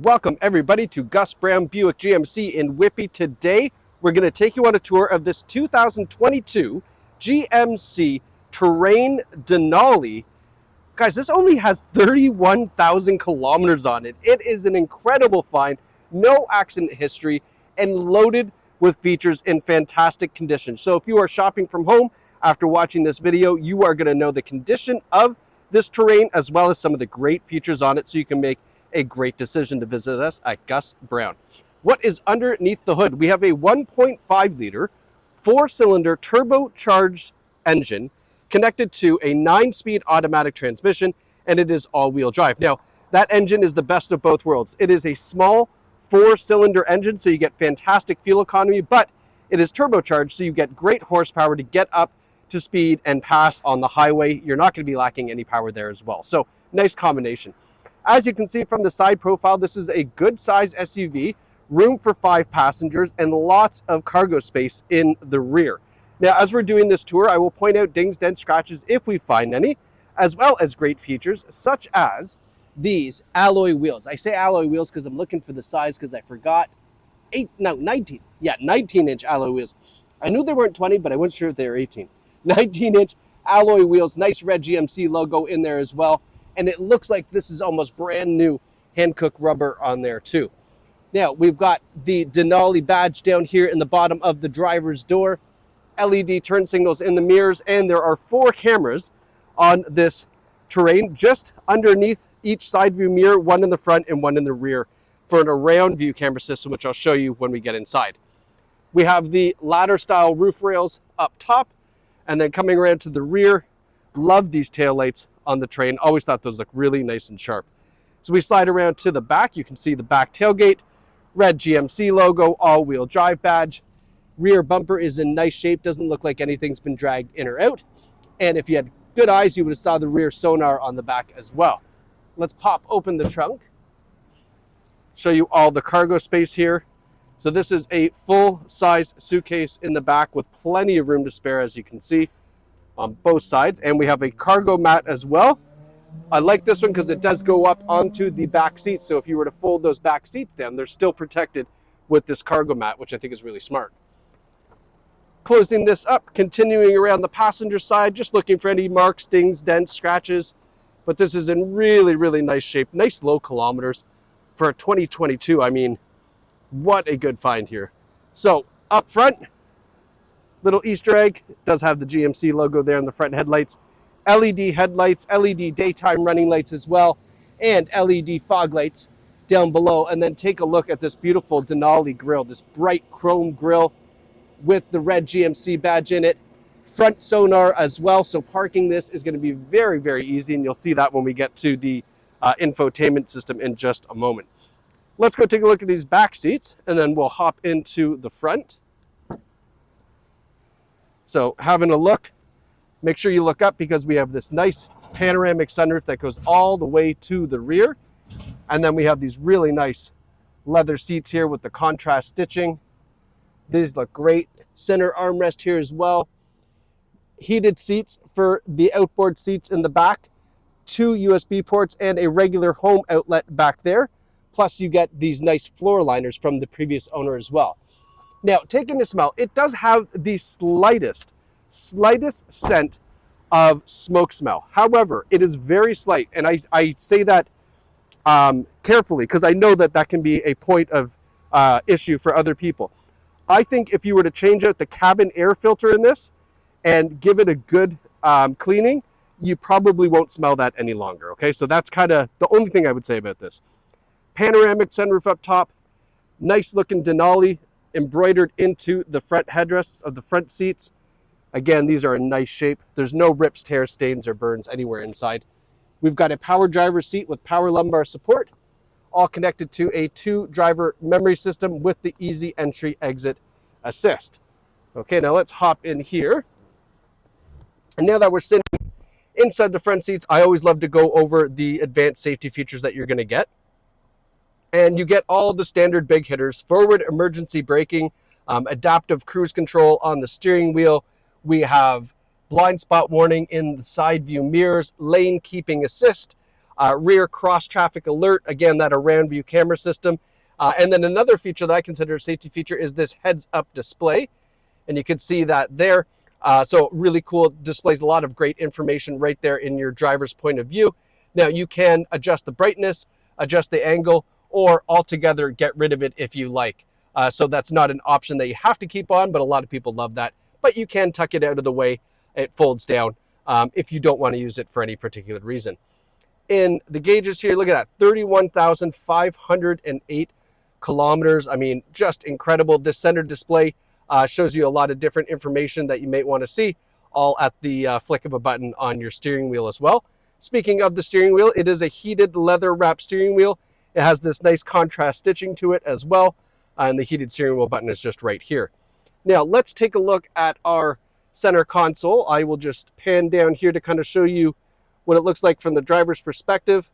Welcome everybody to Gus Brown Buick GMC in Whippy. Today we're going to take you on a tour of this 2022 GMC Terrain Denali. Guys, this only has 31,000 kilometers on it. It is an incredible find, no accident history, and loaded with features in fantastic condition. So if you are shopping from home after watching this video, you are going to know the condition of this Terrain as well as some of the great features on it, so you can make a great decision to visit us at Gus Brown. What is underneath the hood? We have a 1.5 liter, 4-cylinder turbocharged engine connected to a 9-speed automatic transmission, and it is all-wheel drive. Now, that engine is the best of both worlds. It is a small 4-cylinder engine, so you get fantastic fuel economy, but it is turbocharged, so you get great horsepower to get up to speed and pass on the highway. You're not going to be lacking any power there as well. So, nice combination. As you can see from the side profile, this is a good size SUV, room for 5 passengers, and lots of cargo space in the rear. Now, as we're doing this tour, I will point out dings, dents, scratches if we find any, as well as great features such as these alloy wheels. I say alloy wheels because I'm looking for the size because I forgot. 19. Yeah, 19-inch alloy wheels. I knew they weren't 20, but I wasn't sure if they were 18. 19-inch alloy wheels, nice red GMC logo in there as well. And it looks like this is almost brand new hand-cooked rubber on there too. Now, we've got the Denali badge down here in the bottom of the driver's door, LED turn signals in the mirrors, and there are 4 cameras on this Terrain just underneath each side view mirror, one in the front and one in the rear for an around view camera system, which I'll show you when we get inside. We have the ladder style roof rails up top, and then coming around to the rear, love these taillights on the Terrain. Always thought those look really nice and sharp. So we slide around to the back. You can see the back tailgate, red GMC logo, all-wheel drive badge. Rear bumper is in nice shape. Doesn't look like anything's been dragged in or out. And if you had good eyes, you would have saw the rear sonar on the back as well. Let's pop open the trunk. Show you all the cargo space here. So this is a full-size suitcase in the back with plenty of room to spare, as you can see, on both sides. And we have a cargo mat as well. I like this one because it does go up onto the back seat. So if you were to fold those back seats down, they're still protected with this cargo mat, which I think is really smart. Closing this up, continuing around the passenger side, just looking for any marks, dings, dents, scratches. But this is in really, really nice shape. Nice low kilometers for a 2022. I mean, what a good find here. So up front, little Easter egg, it does have the GMC logo there in the front headlights. LED headlights, LED daytime running lights as well, and LED fog lights down below. And then take a look at this beautiful Denali grille, this bright chrome grille with the red GMC badge in it. Front sonar as well, so parking this is going to be very, very easy, and you'll see that when we get to the infotainment system in just a moment. Let's go take a look at these back seats, and then we'll hop into the front. So having a look, make sure you look up because we have this nice panoramic sunroof that goes all the way to the rear. And then we have these really nice leather seats here with the contrast stitching. These look great. Center armrest here as well. Heated seats for the outboard seats in the back. 2 USB ports and a regular home outlet back there. Plus you get these nice floor liners from the previous owner as well. Now, taking a smell, it does have the slightest scent of smoke smell. However, it is very slight, and I say that carefully because I know that that can be a point of issue for other people. I think if you were to change out the cabin air filter in this and give it a good cleaning, you probably won't smell that any longer, okay? So that's kind of the only thing I would say about this. Panoramic sunroof up top, nice looking Denali embroidered into the front headrests of the front seats. Again, these are in nice shape. There's no rips, tears, stains, or burns anywhere inside. We've got a power driver seat with power lumbar support, all connected to a 2-driver memory system with the easy entry exit assist. Okay, now let's hop in here. And now that we're sitting inside the front seats, I always love to go over the advanced safety features that you're going to get. And you get all the standard big hitters: forward emergency braking, adaptive cruise control on the steering wheel. We have blind spot warning in the side view mirrors, lane keeping assist, rear cross traffic alert, again, that around view camera system. And then another feature that I consider a safety feature is this heads up display. And you can see that there. So really cool, displays a lot of great information right there in your driver's point of view. Now you can adjust the brightness, adjust the angle, or altogether get rid of it if you like. So that's not an option that you have to keep on, but a lot of people love that. But you can tuck it out of the way. It folds down if you don't want to use it for any particular reason. In the gauges here, look at that, 31,508 kilometers. I mean, just incredible. This center display shows you a lot of different information that you may want to see, all at the flick of a button on your steering wheel as well. Speaking of the steering wheel, it is a heated leather wrap steering wheel. It has this nice contrast stitching to it as well. And the heated steering wheel button is just right here. Now let's take a look at our center console. I will just pan down here to kind of show you what it looks like from the driver's perspective.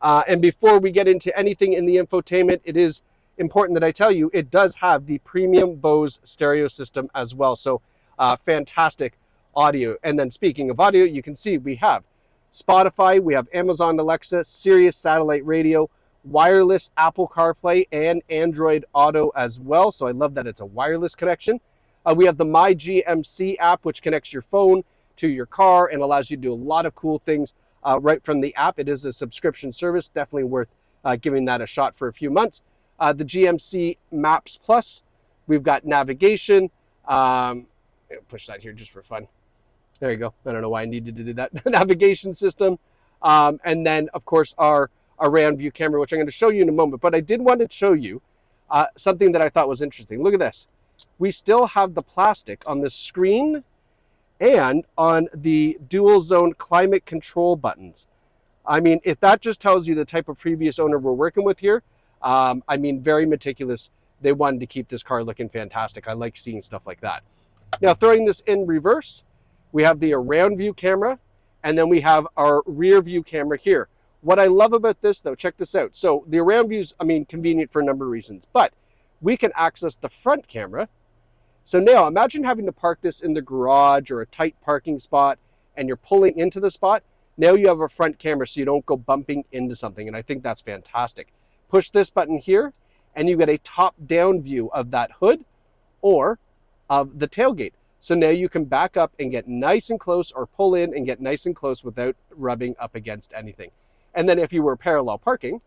And before we get into anything in the infotainment, it is important that I tell you, it does have the premium Bose stereo system as well. So fantastic audio. And then speaking of audio, you can see we have Spotify, we have Amazon Alexa, Sirius satellite radio, wireless Apple CarPlay, and Android Auto as well. So I love that it's a wireless connection. We have the My GMC app, which connects your phone to your car and allows you to do a lot of cool things right from the app. It is a subscription service, definitely worth giving that a shot for a few months. The GMC Maps Plus, we've got navigation. Push that here just for fun. There you go. I don't know why I needed to do that. Navigation system. And then, of course, our around view camera, which I'm going to show you in a moment. But I did want to show you something that I thought was interesting. Look at this. We still have the plastic on the screen and on the dual zone climate control buttons. I mean, if that just tells you the type of previous owner we're working with here, I mean, very meticulous. They wanted to keep this car looking fantastic. I like seeing stuff like that. Now, throwing this in reverse, we have the around view camera, and then we have our rear view camera here. What I love about this, though, check this out. So the around view's, I mean, convenient for a number of reasons, but we can access the front camera. So now imagine having to park this in the garage or a tight parking spot, and you're pulling into the spot. Now you have a front camera so you don't go bumping into something, and I think that's fantastic. Push this button here, and you get a top-down view of that hood or of the tailgate. So now you can back up and get nice and close, or pull in and get nice and close without rubbing up against anything. And then if you were parallel parking,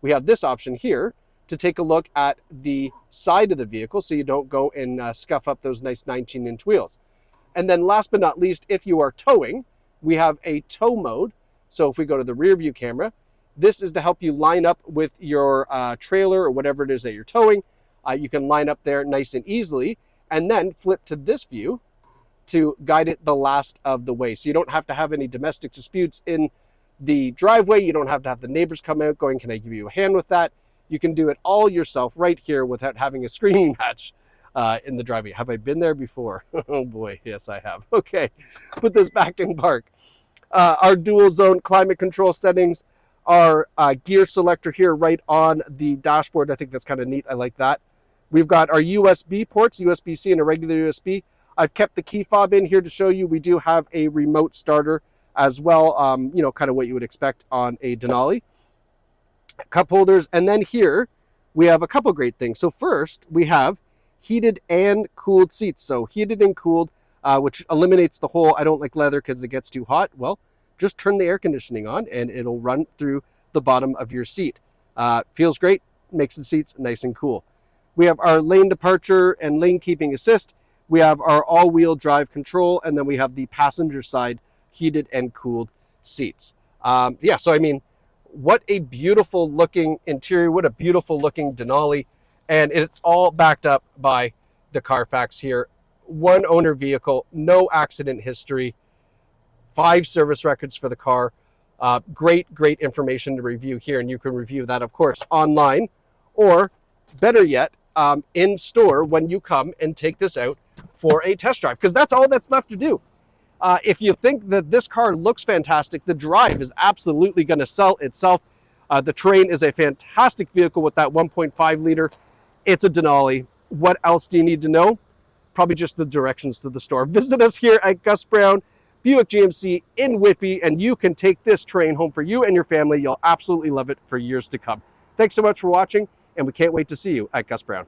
we have this option here to take a look at the side of the vehicle so you don't go and scuff up those nice 19-inch wheels. And then last but not least, if you are towing, we have a tow mode. So if we go to the rear view camera, this is to help you line up with your trailer or whatever it is that you're towing. You can line up there nice and easily, and then flip to this view to guide it the last of the way. So you don't have to have any domestic disputes in the driveway. You don't have to have the neighbors come out going, can I give you a hand with that? You can do it all yourself right here without having a screaming match in the driveway. Have I been there before? Oh boy, yes I have. Okay, put this back in park. Our dual zone climate control settings, our gear selector here right on the dashboard. I think that's kind of neat. I like that. We've got our USB ports, USB-C and a regular USB. I've kept the key fob in here to show you we do have a remote starter as well, you know, kind of what you would expect on a Denali. Cup holders, and then here we have a couple great things. So first, we have heated and cooled seats. So heated and cooled, which eliminates the whole, I don't like leather because it gets too hot. Well, just turn the air conditioning on and it'll run through the bottom of your seat. Feels great, makes the seats nice and cool. We have our lane departure and lane keeping assist. We have our all-wheel drive control, and then we have the passenger side heated and cooled seats. Yeah, so I mean, what a beautiful looking interior, what a beautiful looking Denali, and it's all backed up by the Carfax here. One owner vehicle, no accident history, 5 service records for the car. Great information to review here, and you can review that, of course, online, or better yet, in store when you come and take this out for a test drive, because that's all that's left to do. If you think that this car looks fantastic, the drive is absolutely going to sell itself. The Terrain is a fantastic vehicle with that 1.5 liter. It's a Denali. What else do you need to know? Probably just the directions to the store. Visit us here at Gus Brown Buick GMC in Whitby, and you can take this Terrain home for you and your family. You'll absolutely love it for years to come. Thanks so much for watching, and we can't wait to see you at Gus Brown.